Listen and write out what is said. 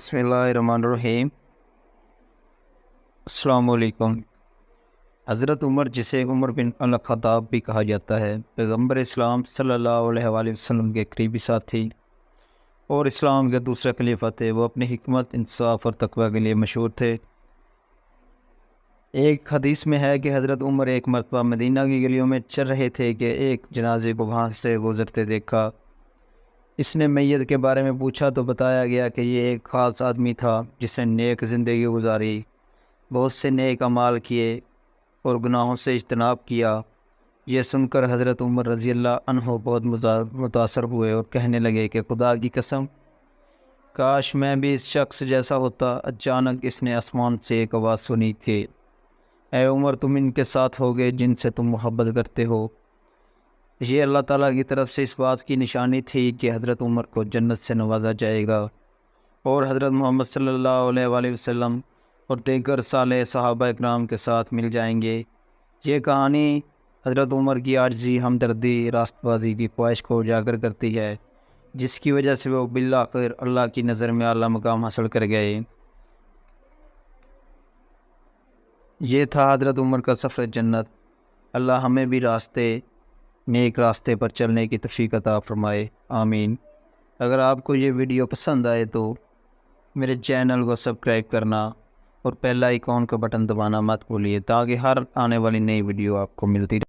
بسم اللہ الرحمن الرحیم۔ السلام علیکم۔ حضرت عمر، جسے عمر بن الخطاب بھی کہا جاتا ہے، پیغمبر اسلام صلی اللہ علیہ وآلہ وسلم کے قریبی ساتھی اور اسلام کے دوسرے خلیفہ تھے۔ وہ اپنی حکمت، انصاف اور تقوی کے لیے مشہور تھے۔ ایک حدیث میں ہے کہ حضرت عمر ایک مرتبہ مدینہ کی گلیوں میں چل رہے تھے کہ ایک جنازے کو وہاں سے گزرتے دیکھا۔ اس نے میت کے بارے میں پوچھا تو بتایا گیا کہ یہ ایک خاص آدمی تھا جس نے نیک زندگی گزاری، بہت سے نیک اعمال کیے اور گناہوں سے اجتناب کیا۔ یہ سن کر حضرت عمر رضی اللہ عنہ بہت متاثر ہوئے اور کہنے لگے کہ خدا کی قسم، کاش میں بھی اس شخص جیسا ہوتا۔ اچانک اس نے آسمان سے ایک آواز سنی کہ اے عمر، تم ان کے ساتھ ہوگے جن سے تم محبت کرتے ہو۔ یہ اللہ تعالیٰ کی طرف سے اس بات کی نشانی تھی کہ حضرت عمر کو جنت سے نوازا جائے گا اور حضرت محمد صلی اللہ علیہ وآلہ وسلم اور دیگر صالح صحابہ اکرام کے ساتھ مل جائیں گے۔ یہ کہانی حضرت عمر کی عاجزی، ہمدردی، راست بازی کی خواہش کو اجاگر کرتی ہے، جس کی وجہ سے وہ بالآخر اللہ کی نظر میں اعلیٰ مقام حاصل کر گئے۔ یہ تھا حضرت عمر کا سفر جنت۔ اللہ ہمیں بھی نیک راستے پر چلنے کی توفیق عطا فرمائے، آمین۔ اگر آپ کو یہ ویڈیو پسند آئے تو میرے چینل کو سبسکرائب کرنا اور بیل آئیکن کا بٹن دبانا مت بھولیے تاکہ ہر آنے والی نئی ویڈیو آپ کو ملتی رہے۔